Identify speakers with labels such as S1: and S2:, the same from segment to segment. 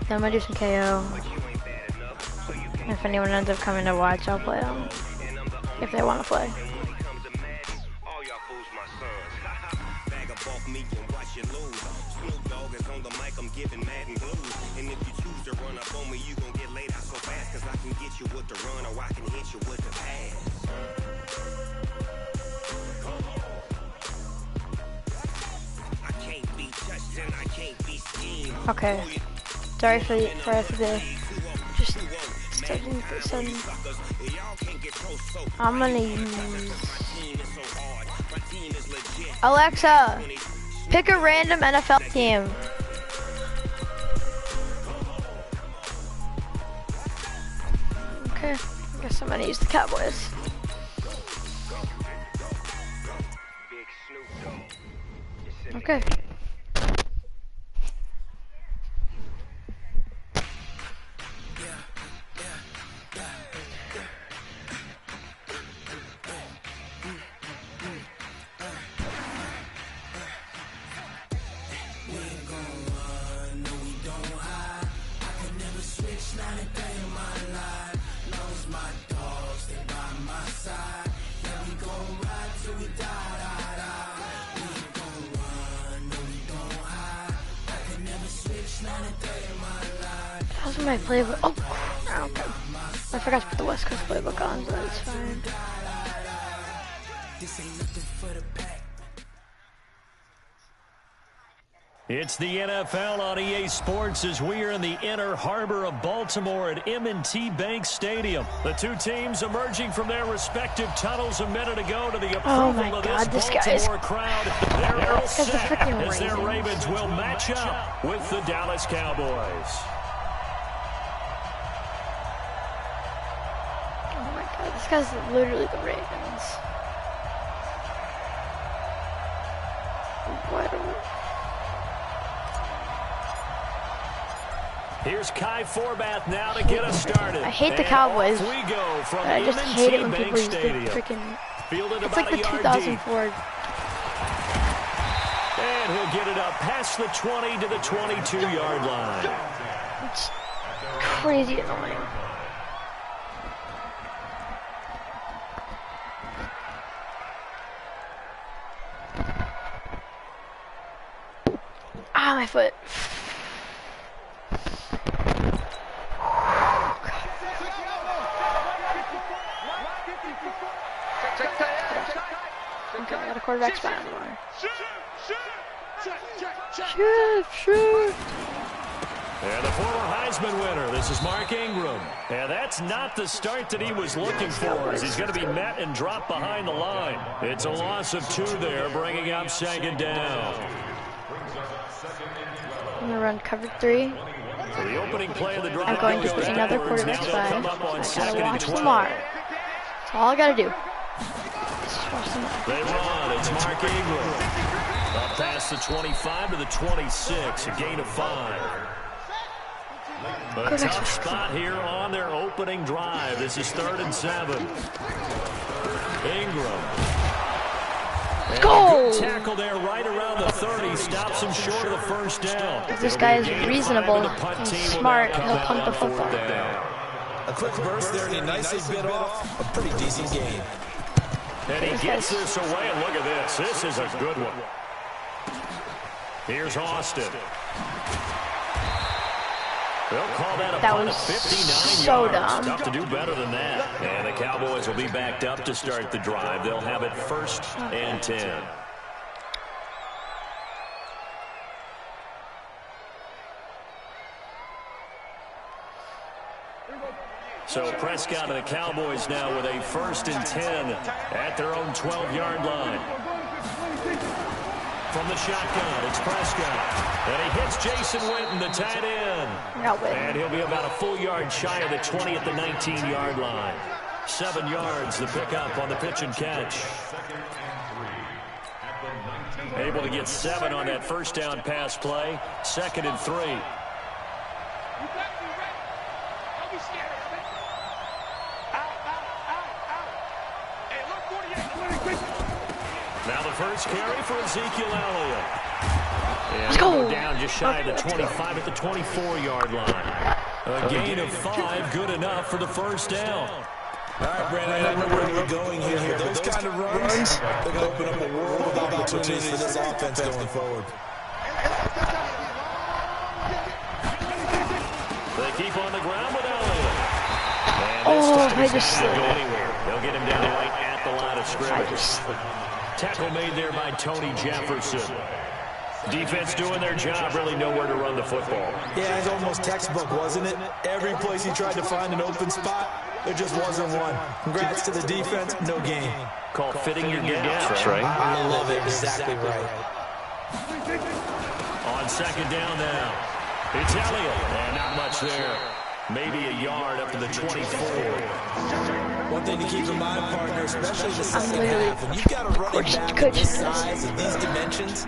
S1: Then I'm gonna do some KO. If anyone ends up coming to watch, I'll play them. If they want to play. Okay. Sorry for the just starting for some. I'm gonna use Alexa. Pick a random NFL team. Okay, I guess I'm gonna use the Cowboys. Okay. How's my playbook? Oh, okay. I forgot to put the West Coast playbook on, so that's fine.
S2: It's the NFL on EA Sports as we are in the inner harbor of Baltimore at M&T Bank Stadium. The two teams emerging from their respective tunnels a minute ago to the approval of this Baltimore crowd. They're all set as their Ravens will match up with the Dallas Cowboys.
S1: Oh my God, this guy's literally the Ravens. What a...
S2: Here's Kai Forbath now to get us started.
S1: I hate the Cowboys.
S2: We go from
S1: I just hate it when people use the freaking... It's like the 2004.
S2: And he'll get it up past the 20 to the 22-yard line.
S1: It's crazy annoying. Ah, my foot. Okay, I got a quarterback spot anymore. Shoot!
S2: And the former Heisman winner, this is Mark Ingram. And that's not the start that he was looking for, as he's going to be met and dropped behind the line. It's a loss of 2 there, bringing up second down.
S1: I'm going to run cover 3.
S2: For the opening play of the drive,
S1: I'm going to put another quarterback spot. I gotta watch Lamar. That's all I gotta do.
S2: They run. It's Mark Ingram. Up past the 25 to the 26. A gain of 5. A tough spot here on their opening drive. This is 3rd and 7. Ingram.
S1: Go!
S2: Good tackle there right around the 30. Stops him short of the first down.
S1: If this guy is reasonable and smart, he'll punt the football.
S3: A quick burst there, and he nicely bit off a pretty decent game.
S2: And he gets this away, and look at this. This is a good one. Here's Austin. They'll call that a punt of 59
S1: so
S2: yards.
S1: dumb.
S2: Tough to do better than that. And the Cowboys will be backed up to start the drive. They'll have it 1st and 10. So Prescott and the Cowboys now with a 1st and 10 at their own 12-yard line. From the shotgun, it's Prescott. And he hits Jason Witten, the tight end. And he'll be about a full yard shy of the 20 at the 19-yard line. 7 yards, the pickup on the pitch and catch. Able to get 7 on that first down pass play. 2nd and 3. Now the first carry for Ezekiel Elliott.
S1: Let's go.
S2: Down just shy of the 25 at the 24-yard line. A gain of 5, good enough for the first down.
S3: All right, Brandon, I know where you're going here. Those kind of runs, they're going to open up a world of opportunities for this offense going forward.
S2: They keep on the ground with Elliott.
S1: I just
S2: slid. They'll get him down right at the line of scrimmage. Tackle made there by Tony Jefferson. Defense doing their job, really nowhere to run the football.
S3: Yeah, it's almost textbook, wasn't it? Every place he tried to find an open spot, there just wasn't one. Congrats to the defense, no gain.
S2: Called fitting your gaps, right?
S3: I love it, exactly right.
S2: On second down now, it's Elliott, and not much there. Maybe a yard up to the 24.
S3: One thing to keep in mind, partner, especially the second half, and you've got a running back of this size and these dimensions,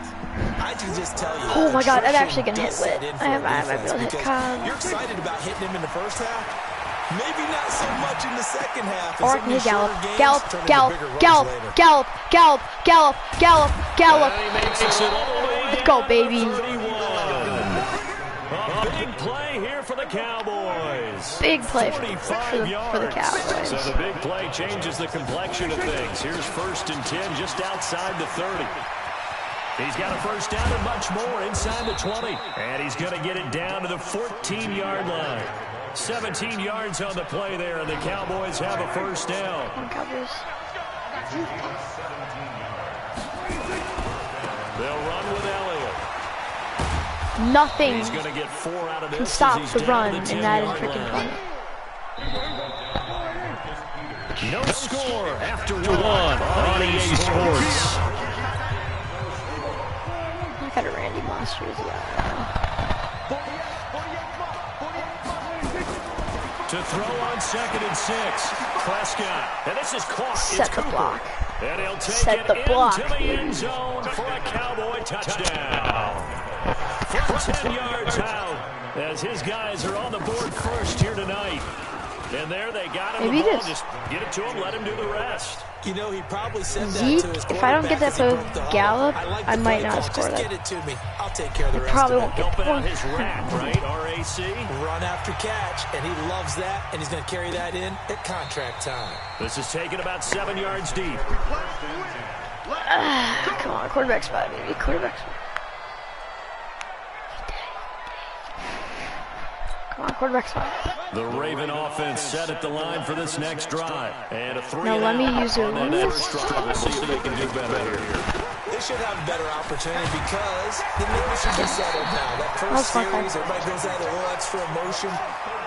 S3: I can just tell you.
S1: Oh my God, I'm actually gonna hit Wit. I might be able to hit Cobb.
S3: You're excited about hitting him in the first half? Maybe not so much in the second half.
S1: Or can he gallop, gallop, gallop, gallop, gallop, gallop, gallop, gallop, gallop. Let's go, baby.
S2: A big play here for the Cowboys.
S1: Big play for the Cowboys.
S2: So the big play changes the complexion of things. Here's 1st and 10 just outside the 30. He's got a first down and much more inside the 20. And he's going to get it down to the 14-yard line. 17 yards on the play there, and the Cowboys have a first down.
S1: Come on, Cowboys.
S2: They'll run with Elliott.
S1: Nothing
S2: He's going to get 4 out of this
S1: can stop the run,
S2: the
S1: and that is
S2: 10-yard
S1: freaking
S2: line.
S1: funny.
S2: No score after 1 on EA Sports.
S1: I got a Randy Moss jersey on.
S2: To throw on 2nd and 6, Prescott, and this is caught.
S1: Set the block.
S2: And he'll take
S1: Set
S2: it
S1: the block,
S2: into the end zone for a Cowboy touchdown. For 10 yards out, as his guys are on the board first here tonight. And there they got him.
S1: Maybe
S2: the ball.
S1: this.
S2: Just get it to him, let him do the rest.
S3: You know, he probably said that
S1: Yeet.
S3: to his
S1: If I don't get that
S3: quarterback as he
S1: to
S3: broke the
S1: Gallop,
S3: huddle. like
S1: I
S3: the
S1: might
S3: play
S1: not
S3: call.
S1: score
S3: Just
S1: that.
S3: get it to me. I'll take care of the rest
S1: Probably
S3: of
S1: won't
S3: it.
S1: get
S2: Helping
S1: the
S2: out
S1: point.
S2: his rack, right? RAC.
S3: Run after catch, and he loves that, and he's going to carry that in at contract time.
S2: This is taken about 7 yards deep.
S1: Come on, quarterback spot, baby. Quarterback spot. Come on, quarterback spot.
S2: The Raven offense set at the line for this next drive. And a 3
S1: Now let me use your
S2: on that
S1: rules.
S2: first drive. We'll see if they can do better here.
S3: They should have a better opportunity because the nerves should be settled now. That first series, everybody goes out with a little extra emotion.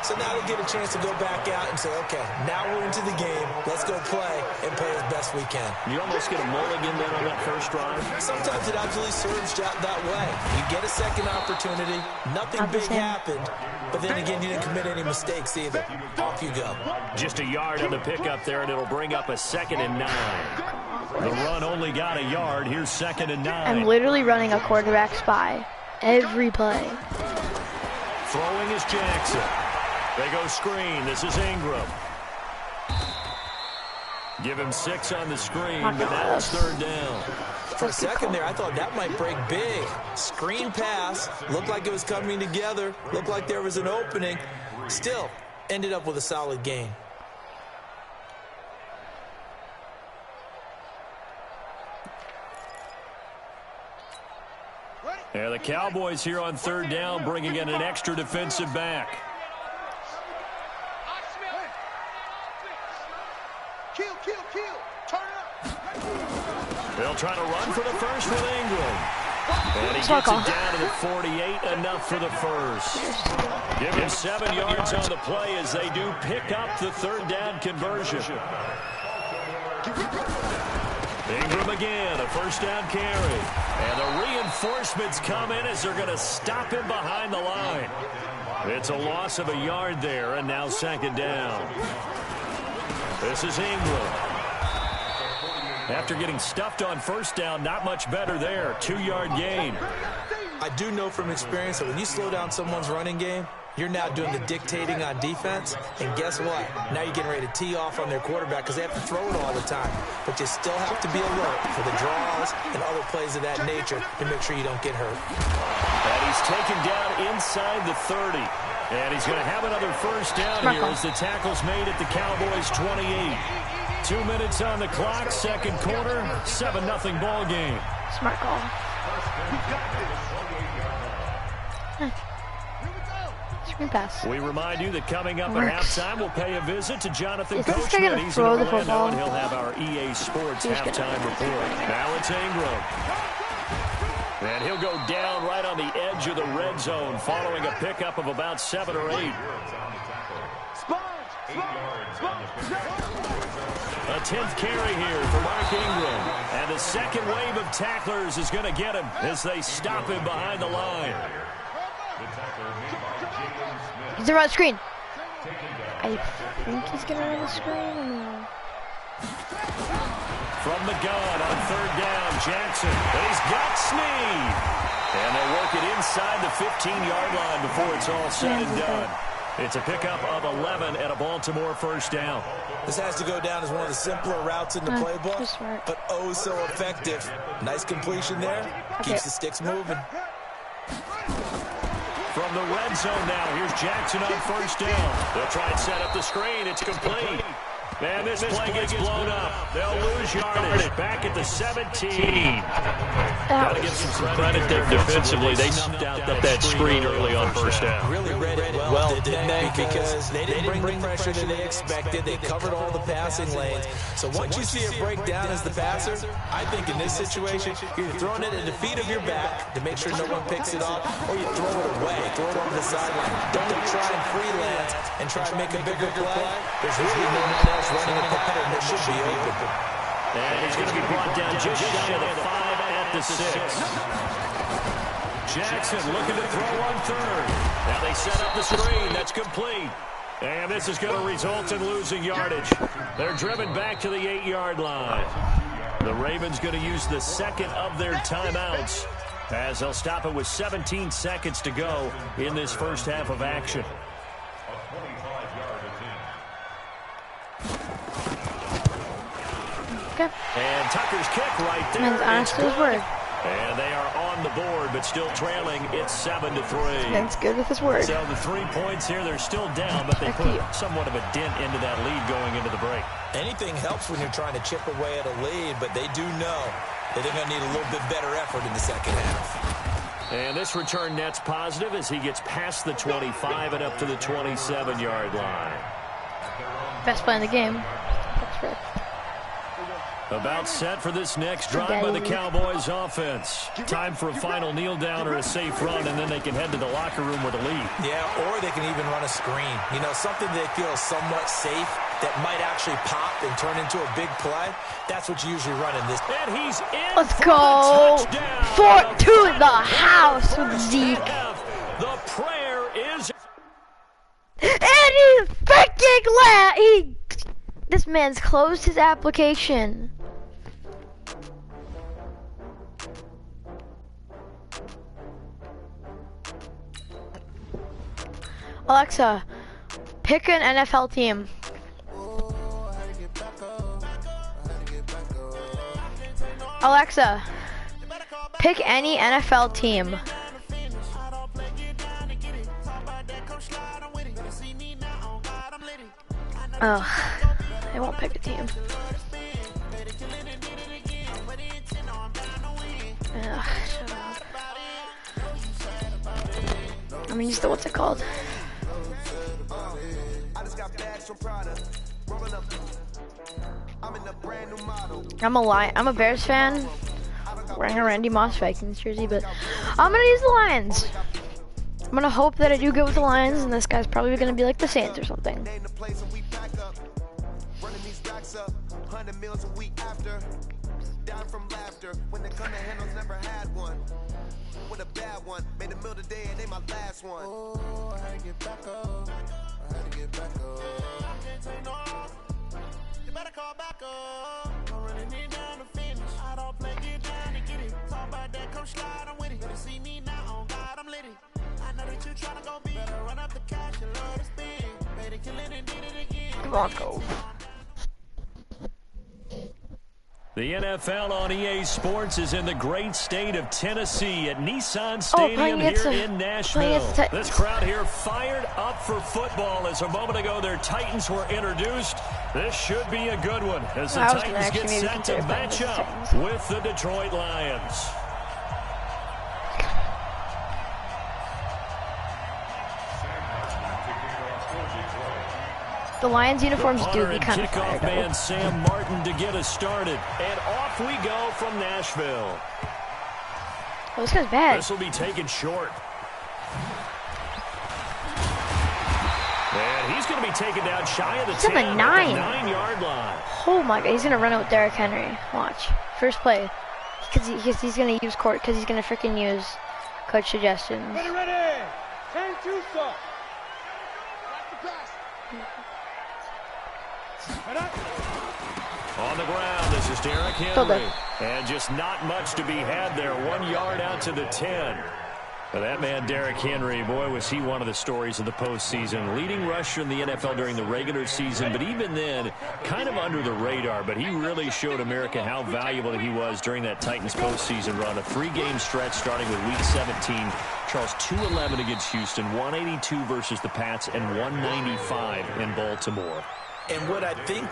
S3: So now they get a chance to go back out and say, okay, now we're into the game. Let's go play and play as best we can.
S2: You almost get a mulligan then on that first drive.
S3: Sometimes it absolutely serves that way. You get a second opportunity. Nothing big happened. But then again, you didn't commit any mistakes either. Off you go.
S2: Just a yard on the pickup there, and it'll bring up a 2nd and 9. The run only got a yard. Here's 2nd and 9.
S1: I'm literally running a quarterback spy every play.
S2: Throwing is Jackson. They go screen. This is Ingram. Give him 6 on the screen, but now it's 3rd down.
S3: For a second there, I thought that might break big. Screen pass. Looked like it was coming together. Looked like there was an opening. Still, ended up with a solid gain.
S2: Yeah, the Cowboys here on 3rd down, bringing in an extra defensive back. They'll try to run for the first with Ingram. And he gets it down to the 48, enough for the first. Give him 7 yards on the play as they do pick up the 3rd down conversion. Ingram again, a first down carry. And the reinforcements come in as they're going to stop him behind the line. It's a loss of a yard there, and now 2nd down. This is Ingram. After getting stuffed on first down, not much better there. 2-yard gain.
S3: I do know from experience that when you slow down someone's running game, You're now doing the dictating on defense, and guess what? Now you're getting ready to tee off on their quarterback because they have to throw it all the time. But you still have to be alert for the draws and other plays of that nature to make sure you don't get hurt.
S2: And he's taken down inside the 30. And he's going to have another first down here as the tackle's made at the Cowboys' 28. 2 minutes on the clock, second quarter, 7-0 ball game.
S1: Smart call. Screen pass.
S2: We remind you that coming up at halftime, we'll pay a visit to Jonathan Coachman. He's in
S1: throw
S2: Orlando,
S1: the football?
S2: and he'll have our EA Sports halftime report. Now it's Ingram. And he'll go down right on the edge of the red zone following a pickup of about 7 or 8. A 10th carry here for Mark Ingram. And the second wave of tacklers is going to get him as they stop him behind the line.
S1: He's around the screen. I think he's going to run the screen.
S2: From the gun on third down, Jackson. He's got Snead. And they work it inside the 15-yard line before it's all said and done. It's a pickup of 11 and a Baltimore first down.
S3: This has to go down as one of the simpler routes in the playbook, but oh so effective. Nice completion there. Keeps the sticks moving.
S2: From the red zone now, here's Jackson on first down. They'll try and set up the screen. It's complete. And this play gets blown up. They'll lose yardage back at the 17. Got to give some credit there defensively. They snuffed out that screen early on first down.
S3: Really read it well, didn't they? Because they didn't bring the pressure that they expected. They covered all the passing lanes. So once you see it break down as the passer, I think in this situation, you're throwing it at the feet of your back to make sure no one picks it up, or you throw it away, throw it over the sideline. Don't try and freelance and try to make a bigger play. There's really no one else running a pattern that should be open.
S2: And he's going to be brought down just shy of the 5 at the 6. Jackson looking to throw on third. Now they set up the screen. That's complete. And this is going to result in losing yardage. They're driven back to the 8-yard line. The Ravens going to use the second of their timeouts as they'll stop it with 17 seconds to go in this first half of action. And Tucker's kick right there.
S1: Man's honest to his word.
S2: And they are on the board, but still trailing. It's 7-3.
S1: Man's good with his word.
S2: So the 3 points here, they're still down, but they put somewhat of a dent into that lead going into the break.
S3: Anything helps when you're trying to chip away at a lead, but they do know that they're going to need a little bit better effort in the second half.
S2: And this return net's positive as he gets past the 25 and up to the 27-yard line.
S1: Best play in the game. That's right.
S2: About set for this next drive by the Cowboys offense. Time for a final kneel down or a safe run, and then they can head to the locker room with a lead.
S3: Yeah, or they can even run a screen. You know, something they feel is somewhat safe that might actually pop and turn into a big play. That's what you usually run in this.
S2: And he's in.
S1: Let's go. 4 to the house with Zeke.
S2: The prayer is.
S1: And he freaking this man's closed his application. Alexa, pick an NFL team. Alexa, pick any NFL team. Ugh, I won't pick a team. Ugh, shut up. I'm gonna use the, what's it called? I'm a Bears fan, wearing a Randy Moss Vikings jersey, but I'm gonna use the Lions. I'm gonna hope that I do good with the Lions, and this guy's probably gonna be like the Saints or something. Come on, go.
S2: The NFL on EA Sports is in the great state of Tennessee at Nissan Stadium here in Nashville. This crowd here fired up for football as a moment ago their Titans were introduced. This should be a good one as the Titans get set to match up with the Detroit Lions.
S1: The Lions uniforms do be kind of
S2: kickoff man Sam Martin to get us started. And off we go from Nashville.
S1: Oh, this guy's bad.
S2: This will be taken short. And he's going to be taken down shy of the 10 at the 9-yard line.
S1: Oh my God, he's going to run out with Derrick Henry. Watch. First play. Because he's going to use court, because he's going to freaking use coach suggestions.
S4: Ready. 10-2, sir.
S2: On the ground, this is Derrick Henry. And just not much to be had there. 1 yard out to the 10. But that man, Derrick Henry, boy, was he one of the stories of the postseason. Leading rusher in the NFL during the regular season, but even then, kind of under the radar. But he really showed America how valuable he was during that Titans postseason run. A 3-game stretch starting with Week 17. Charles, 211 against Houston, 182 versus the Pats, and 195 in Baltimore.
S3: And what I think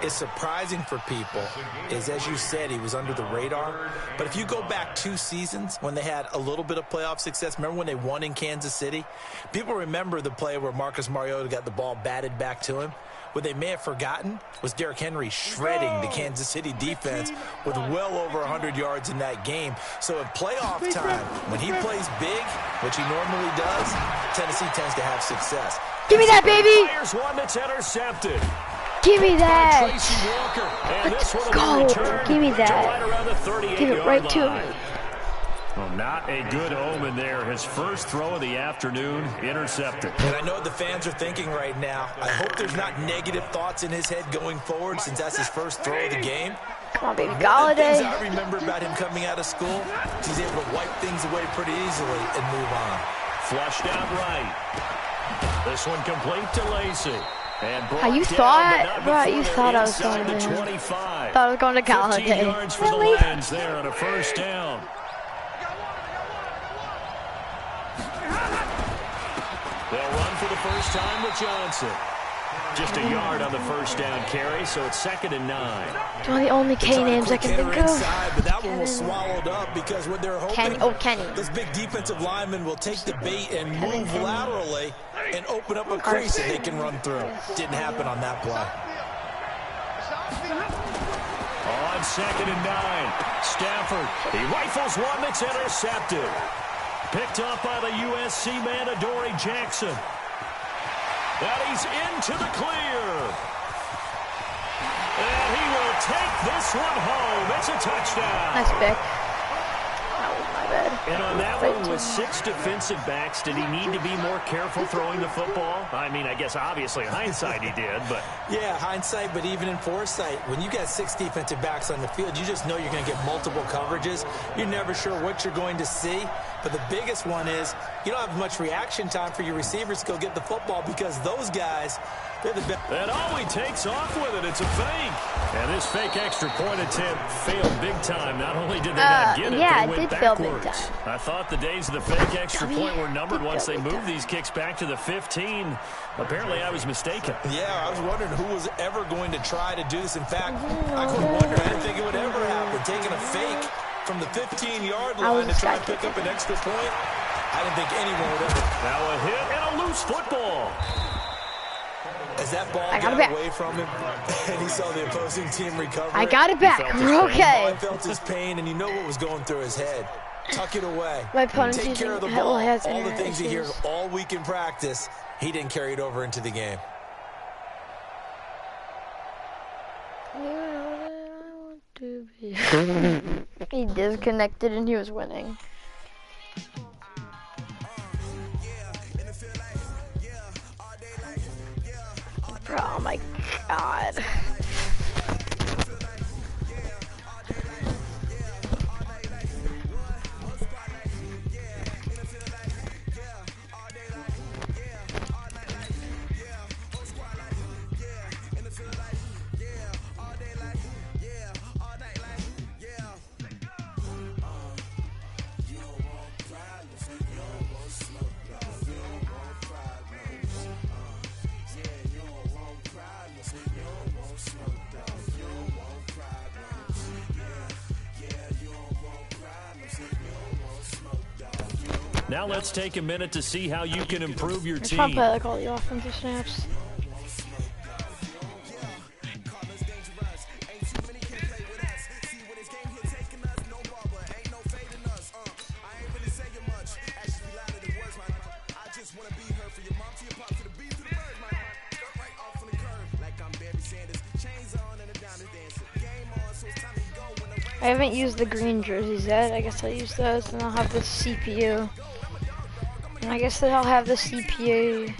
S3: is surprising for people is, as you said, he was under the radar. But if you go back 2 seasons when they had a little bit of playoff success, remember when they won in Kansas City? People remember the play where Marcus Mariota got the ball batted back to him. What they may have forgotten was Derrick Henry shredding the Kansas City defense with well over 100 yards in that game. So at playoff time, when he plays big, which he normally does, Tennessee tends to have success.
S1: Give me that, baby!
S2: Fires one that's intercepted.
S1: Give me that!
S2: Let's
S1: go! Give me that. Give it right to me.
S2: Well, not a good omen there. His first throw of the afternoon, intercepted.
S3: And I know what the fans are thinking right now. I hope there's not negative thoughts in his head going forward since that's his first throw of the game.
S1: Come on, baby,
S3: One of the things
S1: Galladay.
S3: I remember about him coming out of school, he's able to wipe things away pretty easily and move on.
S2: Flushed out right. This one complete to Lacey.
S1: How you thought, bro? You thought I was going to him.
S2: 25.
S1: Thought I was going to Galladay.
S2: 15 yards for
S1: Really?
S2: the Lions there on a first down. They'll run for the first time with Johnson. Just a yard on the first down carry, so it's 2nd and 9.
S1: One of the only K names I can think of.
S3: Inside, but that one was swallowed up because what they're hoping,
S1: Kenny.
S3: this big defensive lineman will take the bait and move laterally and open up a crease that they can run through. Didn't happen on that play.
S2: On 2nd and 9, Stafford, he rifles one that's intercepted. Picked up by the USC man, Adoree Jackson. And he's into the clear. And he will take this one home. It's a touchdown.
S1: That's big. That was my bad.
S2: And on that one with 6 defensive backs, did he need to be more careful throwing the football? I mean, I guess obviously hindsight he did, but...
S3: Yeah, hindsight, but even in foresight, when you got 6 defensive backs on the field, you just know you're going to get multiple coverages. You're never sure what you're going to see. But the biggest one is you don't have much reaction time for your receivers to go get the football because those guys, they're the best.
S2: And he takes off with it. It's a fake. And this fake extra point attempt failed big time. Not only did they not get it,
S1: yeah,
S2: they went
S1: it did fail
S2: backwards.
S1: big time.
S2: I thought the days of the fake extra point were numbered once they moved
S1: time.
S2: these kicks back to the 15. Apparently, I was mistaken.
S3: Yeah, I was wondering who was ever going to try to do this. In fact, I couldn't wonder. I didn't think it would ever happen. Taking a fake from the 15-yard line to try and pick up an extra point. I didn't think anyone would ever.
S2: Now a hit and a loose football.
S3: As that ball got away from him, and he saw the opposing team recover.
S1: I got it back. We're okay.
S3: He felt his pain, and you know what was going through his head. Tuck it away.
S1: My opponent's
S3: Take care of the
S1: using
S3: ball.
S1: has
S3: All the things he
S1: issues.
S3: hears all week in practice, he didn't carry it over into the game.
S1: He disconnected and he was winning. Bro, oh my God.
S2: Now let's take a minute to see how you can improve your
S1: I just want
S2: team.
S1: to play like all the offensive snaps. I haven't used the green jerseys yet. I guess I'll use those, and I'll have the CPU. And I guess that I'll have the CPU.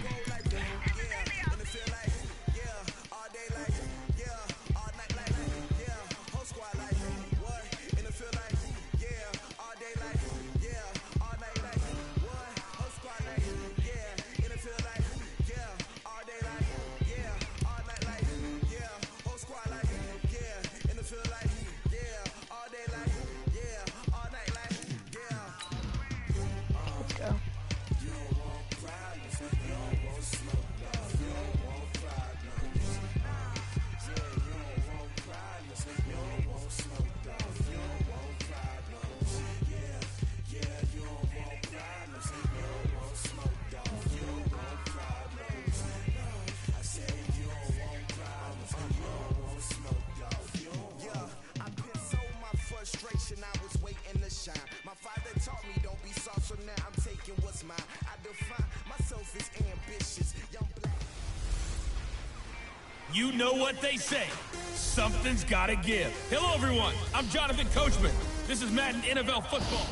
S5: You know what they say. Something's gotta give. Hello, everyone. I'm Jonathan Coachman. This is Madden NFL football.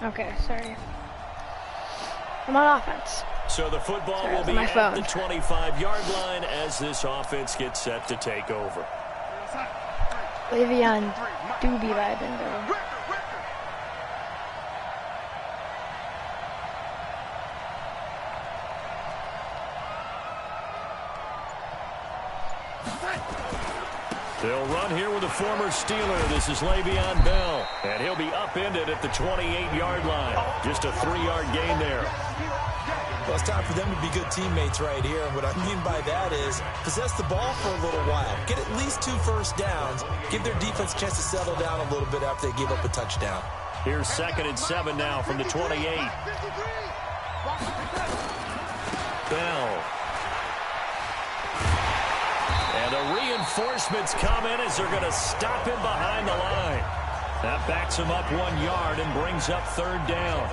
S1: Okay, sorry. I'm on offense.
S2: So the football will be at the 25-yard line as this offense gets set to take over.
S1: Le'Veon Doobie vibing though.
S2: They'll run here with a former Steeler. This is Le'Veon Bell, and he'll be upended at the 28-yard line. Just a 3-yard gain there.
S3: Well, it's time for them to be good teammates right here. And what I mean by that is possess the ball for a little while. Get at least 2 first downs. Give their defense a chance to settle down a little bit after they give up a touchdown.
S2: Here's 2nd and 7 now from the 28. Bell. And the reinforcements come in as they're going to stop him behind the line. That backs him up 1 yard and brings up 3rd down.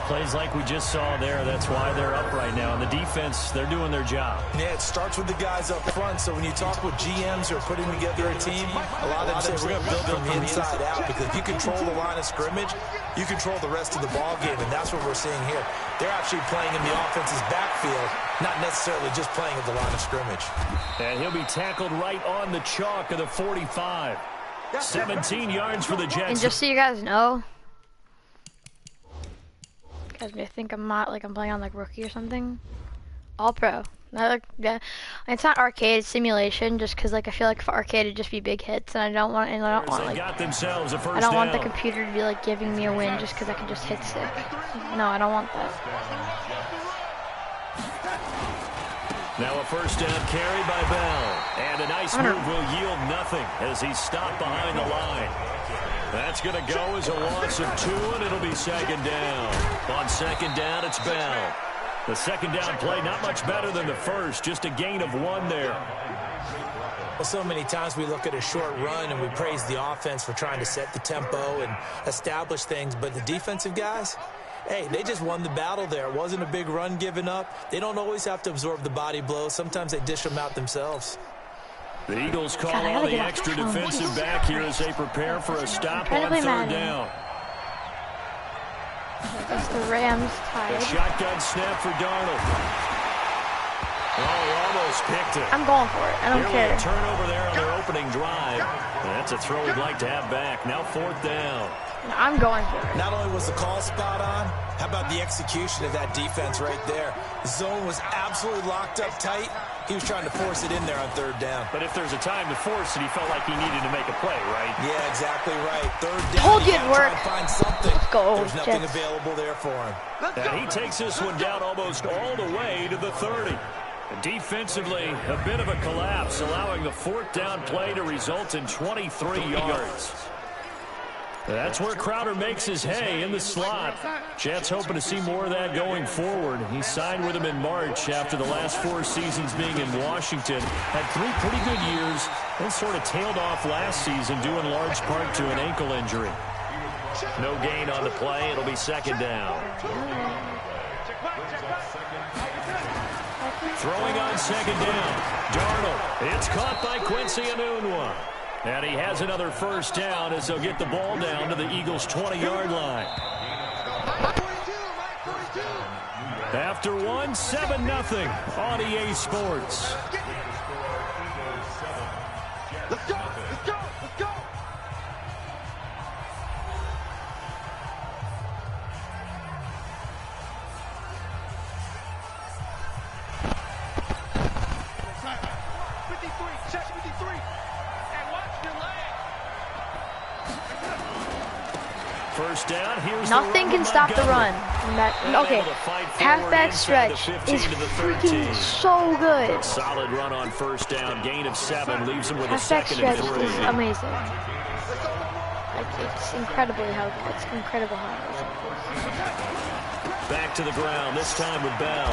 S2: Plays like we just saw there. That's why they're up right now. And the defense, they're doing their job.
S3: Yeah, it starts with the guys up front. So when you talk with GMs who are putting together a team, a lot of them say we're going to build from the inside out, because if you control the line of scrimmage, you control the rest of the ball game, and that's what we're seeing here. They're actually playing in the offense's backfield, not necessarily just playing at the line of scrimmage.
S2: And he'll be tackled right on the chalk of the 45. 17 yards for the Jets.
S1: And just so you guys know, guys may think I'm not like I'm playing on like rookie or something. All pro. Not like, yeah, it's not arcade, it's simulation. Just because like I feel like for arcade it'd just be big hits, and I don't want like I don't want the computer to be like giving me a win just because I can just hit stick. No, I don't want that.
S2: Now a first down carry by Bell, and a nice move will yield nothing as he's stopped behind the line. That's going to go as a loss of 2, and it'll be 2nd down. On 2nd down, it's Bell. The 2nd down play, not much better than the first, just a gain of 1 there.
S3: Well, so many times we look at a short run and we praise the offense for trying to set the tempo and establish things, but the defensive guys, hey, they just won the battle there. It wasn't a big run given up. They don't always have to absorb the body blows. Sometimes they dish them out themselves.
S2: The Eagles call on the extra defensive back here as they prepare for a stop on 3rd down.
S1: That's the Rams tied.
S2: A shotgun snap for Darnold. Oh, he almost picked it.
S1: I'm going for it. I don't care.
S2: A turnover there on their opening drive. That's a throw we'd like to have back. Now 4th down.
S1: No, I'm going for it.
S3: Not only was the call spot on, how about the execution of that defense right there? The zone was absolutely locked up tight. He was trying to force it in there on 3rd down.
S2: But if there's a time to force it, he felt like he needed to make a play, right?
S3: Yeah, exactly right. 3rd down.
S1: Told you it'd work.
S3: Find something.
S1: Let's go,
S3: There's nothing
S1: Jets.
S3: available there for him.
S2: And he takes this one down almost all the way to the 30. Defensively, a bit of a collapse, allowing the 4th down play to result in 23 yards. That's where Crowder makes his hay in the slot. Jets hoping to see more of that going forward. He signed with them in March after the last 4 seasons being in Washington. Had 3 pretty good years and sort of tailed off last season due in large part to an ankle injury. No gain on the play. It'll be 2nd down. Throwing on 2nd down. Darnold. It's caught by Quincy Enunwa. And he has another 1st down as they'll get the ball down to the Eagles' 20-yard line. After 1, 7-0 on EA Sports.
S4: Let's go! Let's go! Let's go!
S2: First down. Here's
S1: nothing can stop the run. Okay, halfback stretch is freaking so good.
S2: Solid run on 1st down. Gain of 7 leaves him with a
S1: halfback
S2: 2nd and 3.
S1: stretch is amazing. Like, it's incredible how good. It's incredible how good.
S2: Back to the ground. This time with Bell.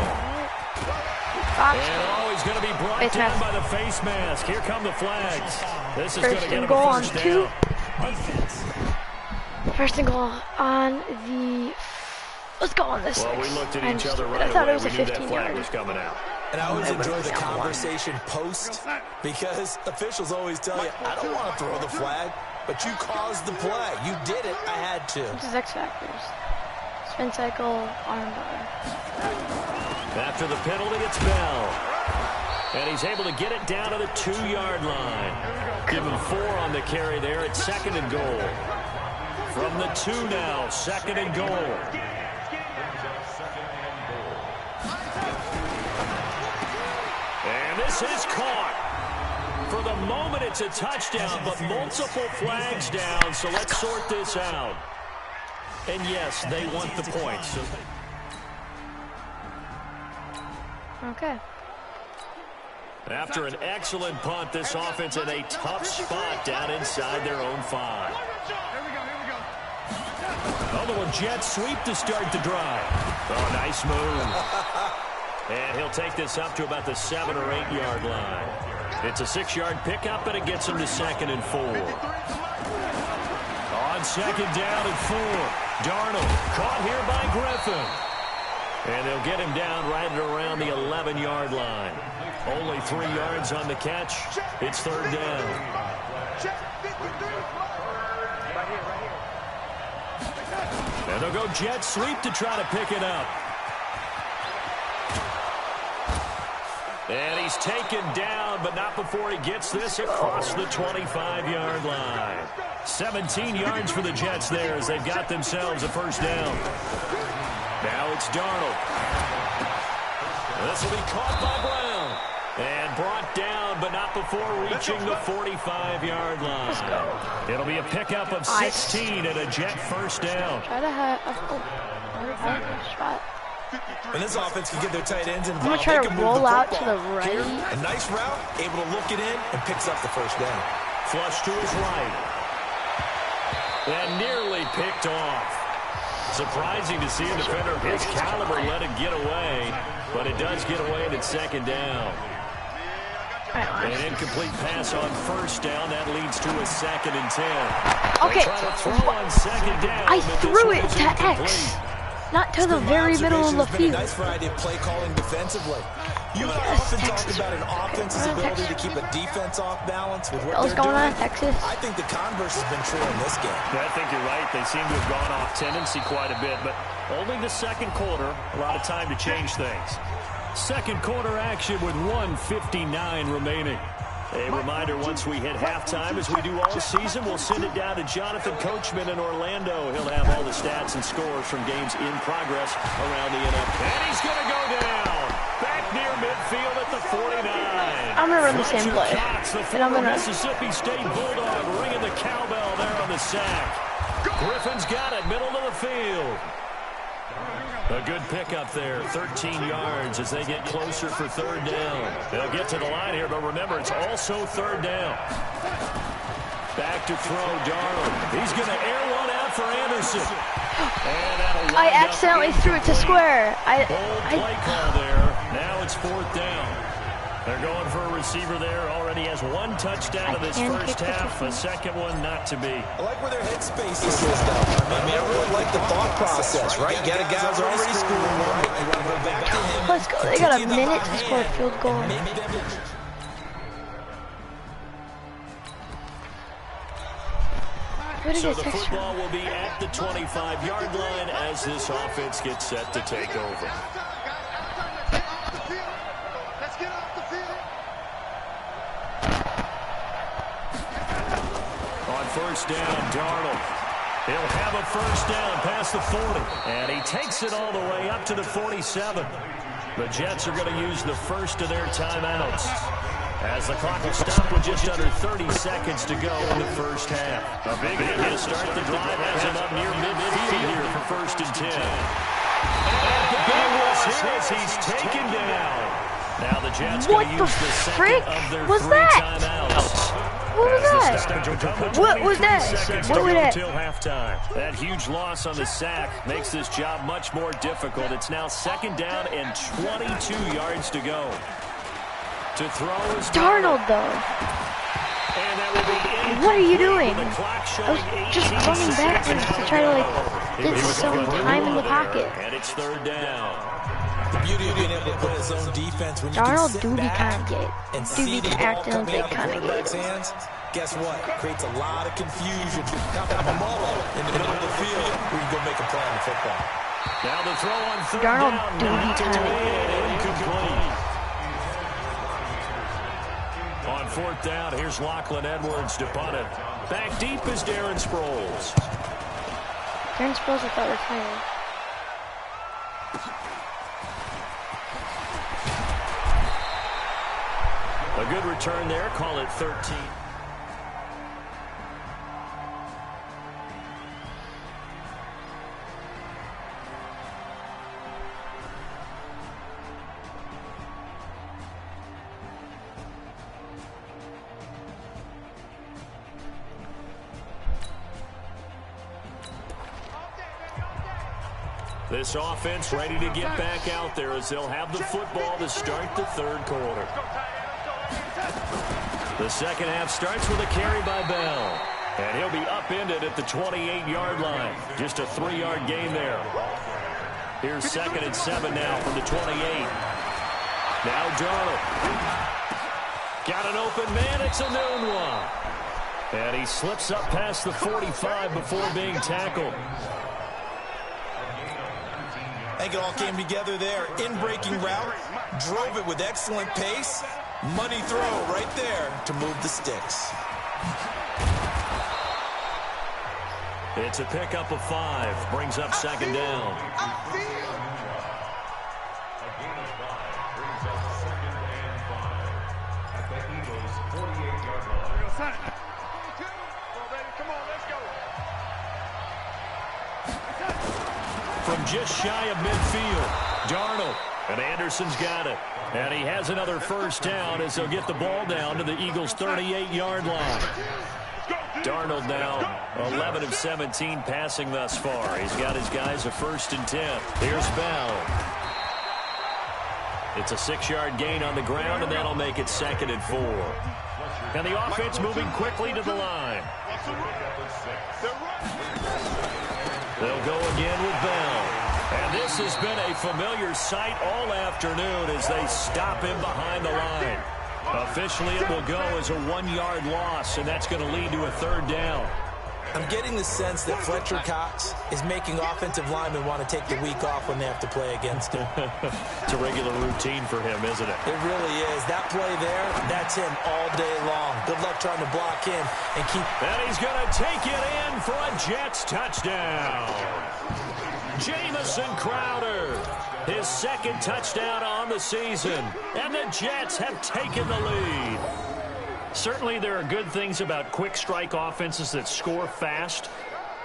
S1: Fox.
S2: And he's going to be brought
S1: face
S2: down
S1: mask.
S2: by the face mask. Here come the flags. This is going to get him a
S1: goal on
S2: 1st
S1: 2.
S2: down.
S1: 1st and goal on the. Let's go on this.
S2: Well, we looked at each other right
S1: I thought
S2: away.
S1: it was a
S2: We knew that
S1: 15
S2: flag
S1: yard.
S2: was coming out.
S3: And I always enjoy the conversation post because officials always tell you, I don't want to throw the flag, but you caused the play. You did it. I had to.
S1: This is X Factors. Spin cycle, armbar.
S2: After the penalty, it's Bell. And he's able to get it down to the 2-yard line. Give him 4 on the carry there at 2nd and goal. From the 2 now, 2nd and goal. And this is caught. For the moment, it's a touchdown, but multiple flags down, so let's sort this out. And yes, they want the points.
S1: Okay.
S2: After an excellent punt, this offense in a tough spot down inside their own 5. Oh, the Jets sweep to start the drive. Oh, nice move. And he'll take this up to about the 7 or 8 yard line. It's a 6-yard pickup, and it gets him to 2nd and 4. On 2nd down and 4. Darnold caught here by Griffin. And they'll get him down right at around the 11-yard line. Only 3 yards on the catch. It's 3rd down. And they'll go jet sweep to try to pick it up. And he's taken down, but not before he gets this across the 25-yard line. 17 yards for the Jets there as they've got themselves a 1st down. Now it's Darnold. This will be caught by Brown. And brought down, but not before reaching the 45-yard line. It'll be a pickup of 16 and a Jet 1st down.
S1: Try to have a shot.
S3: And this offense can get their tight ends involved.
S1: I'm going to try to roll out to the right.
S3: Here, a nice route, able to look it in, and picks up the 1st down.
S2: Flush to his right. And nearly picked off. Surprising to see a defender of his caliber let it get away, but it does get away and it's 2nd down. An incomplete pass on 1st down. That leads to a 2nd and 10.
S1: Okay.
S2: Try to throw on 2nd down,
S1: I
S2: but
S1: threw
S2: this
S1: it
S2: one's
S1: to
S2: incomplete.
S1: X. Not to the very middle of the field.
S3: Nice variety of play calling defensively. You and I often talk about an offense's ability to keep a defense off balance with what
S1: What's
S3: they're
S1: going
S3: doing.
S1: on, Texas?
S3: I think the converse has been true in this game.
S2: Yeah, I think you're right. They seem to have gone off tendency quite a bit, but only the 2nd quarter. A lot of time to change things. 2nd quarter action with 1:59 remaining. A reminder, once we hit halftime, as we do all season, we'll send it down to Jonathan Coachman in Orlando. He'll have all the stats and scores from games in progress around the NFL. And he's going to go down. Back near midfield at the 49.
S1: I'm going to run the same play.
S2: Cox, the former Mississippi State Bulldog, ringing the cowbell there on the sack. Griffin's got it, middle of the field. A good pickup there, 13 yards as they get closer for third down. They'll get to the line here, but remember, it's also third down. Back to throw, Darnold. He's going to air one out for Anderson. And
S1: I accidentally threw it to square.
S2: Bold play call there. Now it's fourth down. They're going for a receiver there. Already has one touchdown in this first half. A second one not to be.
S3: I like where their headspace is this though. I mean, I really like the thought process, right? You got a guy who's already scored one. You want to go back to him.
S1: Let's go. They got a minute to score a field goal.
S2: So the football will be at the 25-yard line as this offense gets set to take over.
S4: Let's get off the field.
S2: On first down, Darnold. He'll have a first down past the 40. And he takes it all the way up to the 47. The Jets are going to use the first of their timeouts, as the clock will stop with just under 30 seconds to go in the first half. A big hit to start the drive has him up near midfield here for first and 10. And big loss here as he's taken down. Now the Jets going to use the second of their three timeouts.
S1: What was that? What was that? What was that?
S2: Until halftime. That huge loss on the sack makes this job much more difficult. It's now second down and 22 yards to go. To throw is
S1: Darnold, though.
S2: And that will be
S1: what are you doing?
S2: I
S1: was just running backwards to try to, get some time in the pocket.
S2: And it's third down.
S3: The beauty of being able to play his own defense when you
S1: Darnold
S3: can sit back and see the ball
S1: acting
S3: coming out of the
S1: kind of
S3: quarterback's hands. Guess what? Creates a lot of confusion. Now got a mullet in the middle of the field where you can go make a play on the football.
S2: Now the throw on third
S1: Darnold
S2: down.
S1: kind of
S2: Incomplete. On fourth down, here's Lachlan Edwards to punt it. Back deep is Darren Sproles.
S1: Darren Sproles, I thought retired.
S2: A good return there. Call it 13. This offense ready to get back out there as they'll have the football to start the third quarter. The second half starts with a carry by Bell. And he'll be upended at the 28-yard line. Just a 3-yard gain there. Here's second and 7 now from the 28. Now Darnold. Got an open man. It's a noon one. And he slips up past the 45 before being tackled.
S3: I think it all came together there. In-breaking route. Drove it with excellent pace. Money throw right there to move the sticks.
S2: It's a pickup of 5. Brings up second down. From just shy of midfield, Darnold. And Anderson's got it. And he has another first down as they'll get the ball down to the Eagles' 38-yard line. Darnold now 11 of 17 passing thus far. He's got his guys a first and 10. Here's Bell. It's a 6-yard gain on the ground, and that'll make it second and 4. And the offense moving quickly to the line. They'll go again with Bell. And this has been a familiar sight all afternoon as they stop him behind the line. Officially, it will go as a 1-yard loss, and that's going to lead to a third down.
S3: I'm getting the sense that Fletcher Cox is making offensive linemen want to take the week off when they have to play against him.
S2: It's a regular routine for him, isn't it?
S3: It really is. That play there, that's him all day long. Good luck trying to block him and keep...
S2: And he's going to take it in for a Jets touchdown. Jamison Crowder, his second touchdown on the season. And the Jets have taken the lead. Certainly there are good things about quick strike offenses that score fast,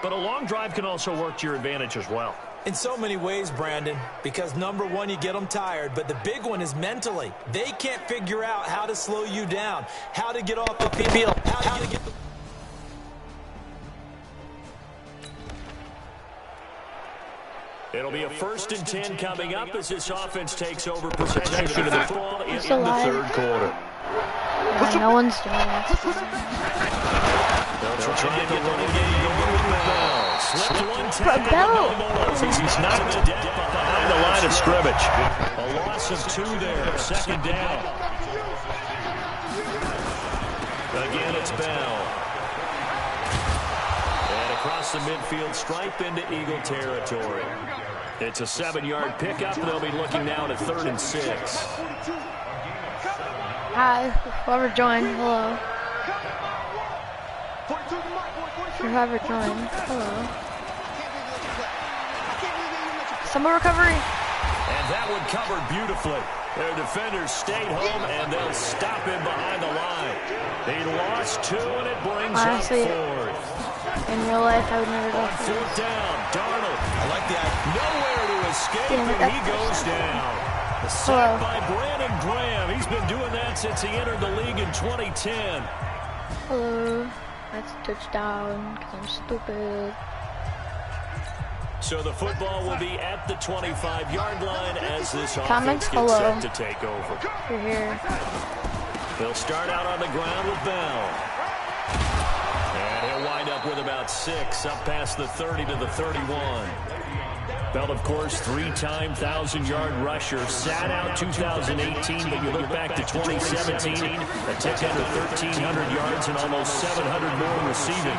S2: but a long drive can also work to your advantage as well.
S3: In so many ways, Brandon, because number one, you get them tired, but the big one is mentally. They can't figure out how to slow you down, how to get off the field, how to get the...
S2: It'll be a 1st and 10 coming up as this offense takes over possession of the football in the 3rd quarter.
S1: No one's doing it.
S2: They'll try to get the game going with Bell. Slipped one tackle. He's knocked to death behind the line of scrimmage. A loss of 2 there. 2nd down. Again, it's Bell. And across the midfield stripe into Eagle territory. It's a 7-yard pickup. They'll be looking now at 3rd and 6.
S1: Hi, whoever joined, hello. Whoever joined, hello. Stumble recovery.
S2: And that one covered beautifully. Their defenders stayed home, and they'll stop him behind the line. He lost 2, and it brings
S1: Honestly,
S2: up 4th.
S1: In real life, I would never go
S2: On
S1: for
S2: 4th down, Darnold.
S3: I like the idea.
S2: Nowhere to escape, and he goes down. The sack by Brandon Graham. He's been doing that since he entered the league in 2010.
S1: Hello. That's a touchdown, because I'm stupid.
S2: So the football will be at the 25-yard line as this
S1: Comments?
S2: offense gets
S1: Hello.
S2: set to take over.
S1: You're here.
S2: They'll start out on the ground with Bell. And he'll wind up with about 6 up past the 30 to the 31. Bell, of course, 3-time 1,000-yard rusher. Sat out 2018, but you look back to 2017, a tick under 1,300 yards and almost 700 more receiving.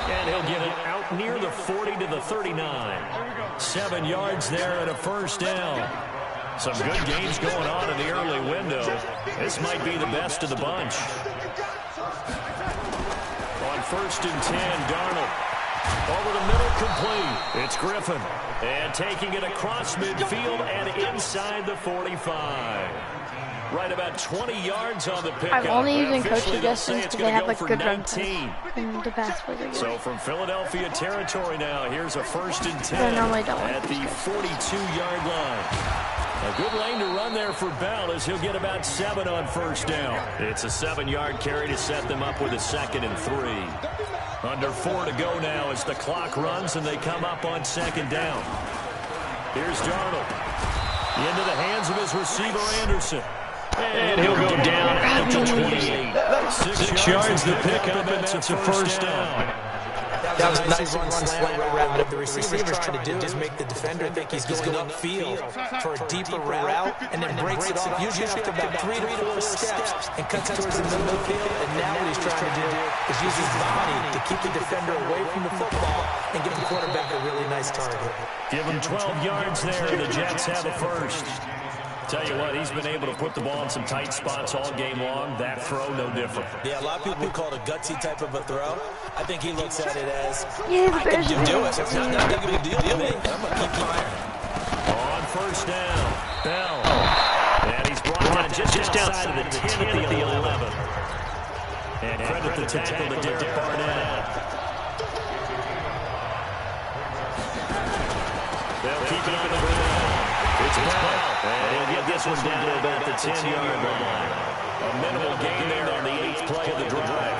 S2: And he'll get it out near the 40 to the 39. 7 yards there and a 1st down. Some good games going on in the early window. This might be the best of the bunch. On 1st and 10, Darnold. Over the middle, complete. It's Griffin. And taking it across midfield and inside the 45. Right about 20 yards on the pickup.
S1: I'm only using coach suggestions
S2: because
S1: because they have like good run plays in the pass plays.
S2: So from Philadelphia territory now, here's a 1st and 10
S1: I normally don't
S2: at the 42-yard line. A good lane to run there for Bell as he'll get about 7 on 1st down. It's a 7-yard carry to set them up with a 2nd and 3. Under 4 to go now as the clock runs and they come up on 2nd down. Here's Darnold. Into the hands of his receiver, Anderson. And he'll go down at the 28. 6 yards to pick up, and that's a 1st down.
S3: That was a nice run slant route. What the receiver's trying to do is make the defender think he's going upfield for a deeper route and then breaks it off, usually after about 3 to 4 steps, and cuts towards the middle of the field. And now what he's trying to do is use his body to keep the defender away from the football and give the quarterback a really nice target.
S2: Give him 12 yards there, and the Jets have a 1st. Tell you what, he's been able to put the ball in some tight spots all game long. That throw, no different.
S3: Yeah, a lot of people would call it a gutsy type of a throw. I think he looks at it as,
S1: Yeah,
S3: I can do it. It's not that big of a deal to me. I'm going to keep firing.
S2: On 1st down, Bell. And he's brought down just outside of the 10 at the 11. And credit the tackle to Derek Barnett. They'll keep it up in the ground. It's Bell. And he'll get this one down to about the 10-yard line. A minimal gain there on the 8th play of the drive.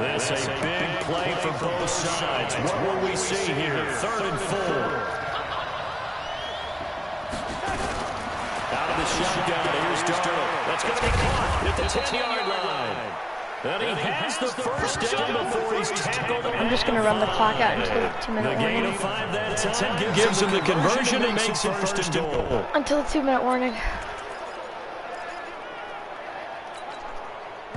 S2: This a big play for both sides. What will we see here? 3rd and 4. Out of the shotgun, here's Darnold. That's going to be caught at the 10-yard line. And he has the 1st down before he's tackled.
S1: I'm just going to run the clock out until the 2-minute
S2: The gain
S1: warning.
S2: of 5 that time gives him the conversion and makes it 1st and goal.
S1: Until the 2-minute warning.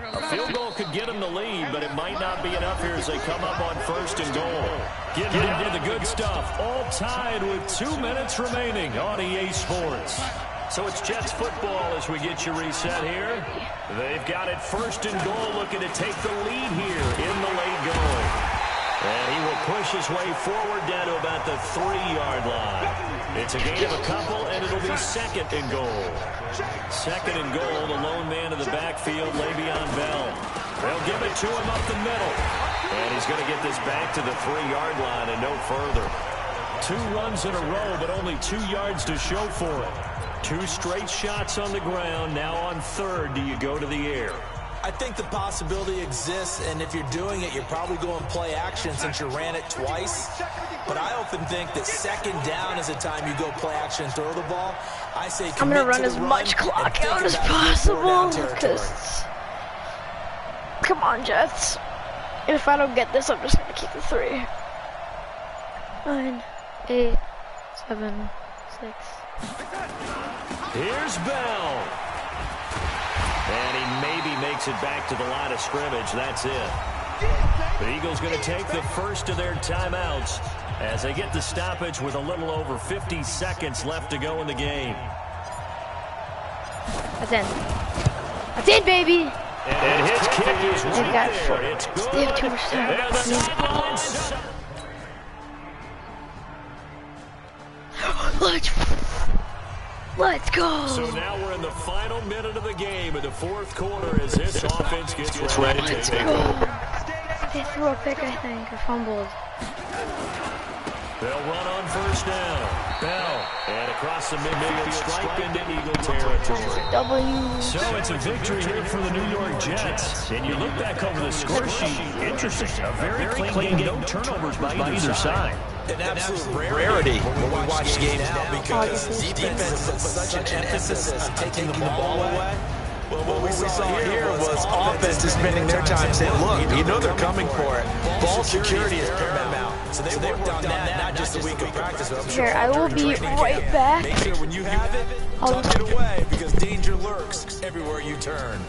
S2: A field goal could get him the lead, but it might not be enough here as they come up on 1st and goal. Getting down to the good stuff. All tied with 2 minutes remaining on EA Sports. So it's Jets football as we get you reset here. They've got it 1st and goal, looking to take the lead here in the late going. And he will push his way forward down to about the 3-yard line. It's a gain of a couple, and it'll be 2nd and goal. 2nd and goal, the lone man in the backfield, Le'Veon Bell. They'll give it to him up the middle. And he's going to get this back to the 3-yard line and no further. 2 runs in a row, but only 2 yards to show for it. 2 straight shots on the ground. Now on third, do you go to the air?
S3: I think the possibility exists, and if you're doing it, you're probably going play action since you ran it twice. But I often think that second down is the time you go play action and throw the ball. I say
S1: I'm going to run as much clock out as possible. Because, come on, Jets. If I don't get this, I'm just going to keep the 3. 9, 8, 7, 6.
S2: Here's Bell. And he maybe makes it back to the line of scrimmage. That's it. The Eagles going to take the first of their timeouts as they get the stoppage with a little over 50 seconds left to go in the game.
S1: That's in. That's in, baby.
S2: And his kick is right there. It's good.
S1: They have too much time.
S2: And the sidelines.
S1: Let's go.
S2: So now we're in the final minute of the game in the 4th quarter as this offense gets ready to take over.
S1: They threw a pick, I think, or fumbled.
S2: They'll run on first down. Bell, and across the midfield stripe into Eagle territory.
S1: W.
S2: So it's a victory here for the New York Jets. And you look back over the score sheet, interesting. A very clean game, no turnovers by either side.
S3: An absolute rarity when we watch games now because defense puts such an emphasis on taking the ball away. Well, what we saw here was offense is spending their time saying, look, you know they're coming for it. Ball security is paramount. So they worked on that, not just a week of practice, but I'm sure
S1: I will be right back.
S3: Make sure when you have it, tuck it away because danger lurks everywhere you turn.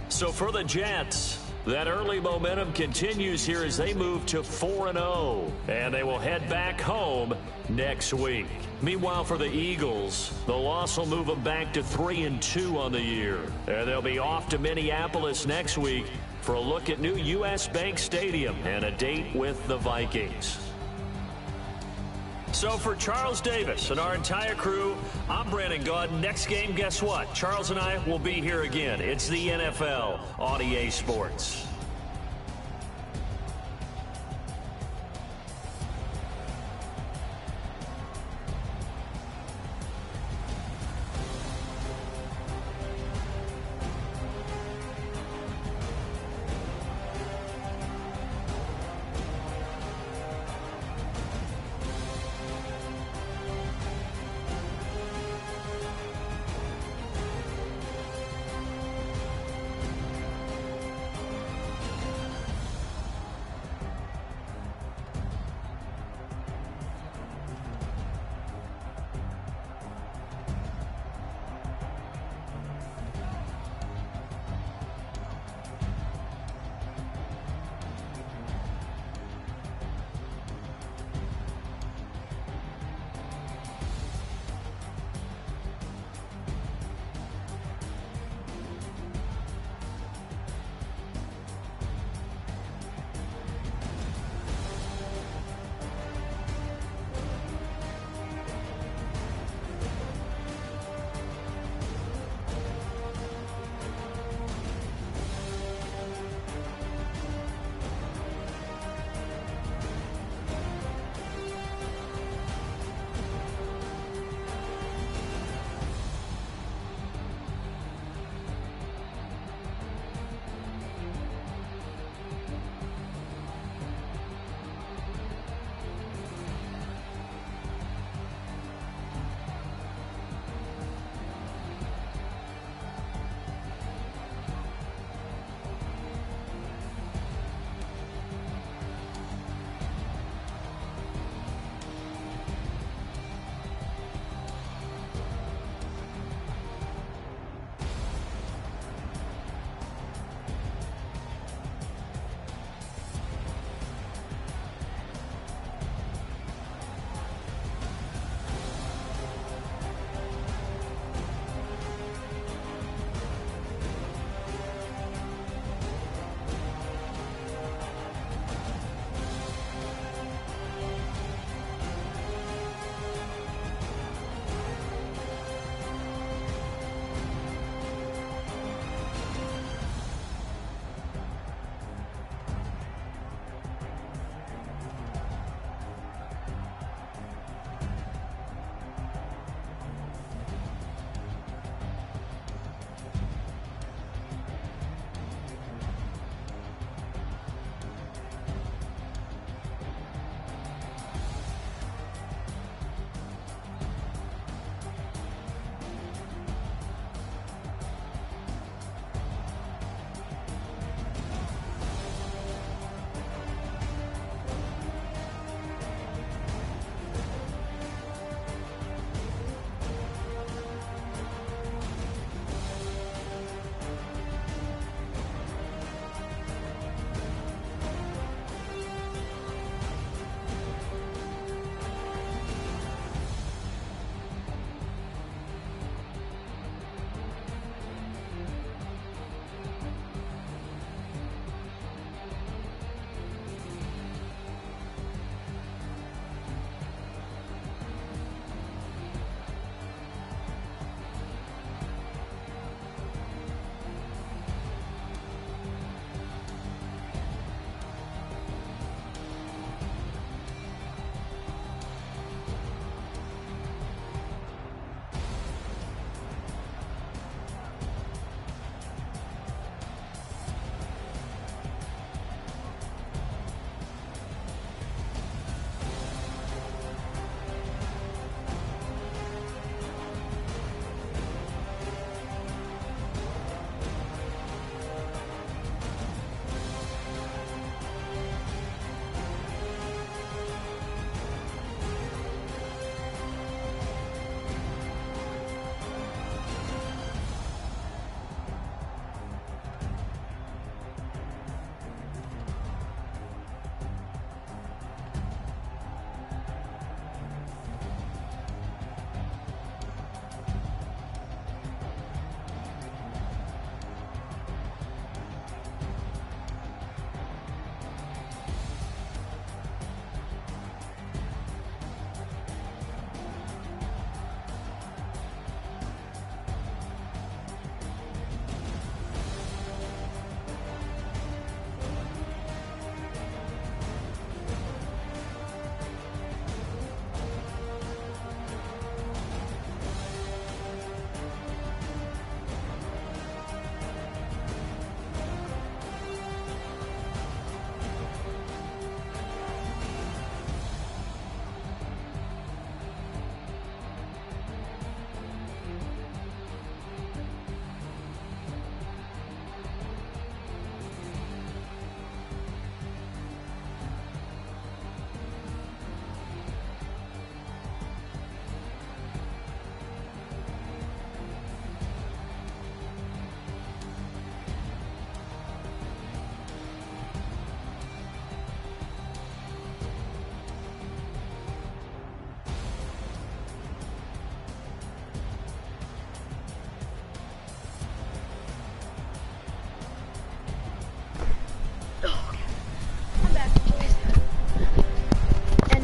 S2: So for the Jets, that early momentum continues here as they move to 4-0, and they will head back home next week. Meanwhile, for the Eagles, the loss will move them back to 3-2 on the year. And they'll be off to Minneapolis next week for a look at new U.S. Bank Stadium and a date with the Vikings. So for Charles Davis and our entire crew, I'm Brandon Gaudin. Next game, guess what? Charles and I will be here again. It's the NFL on EA Sports.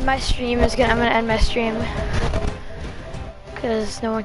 S1: my stream is gonna. I'm gonna end my stream because no one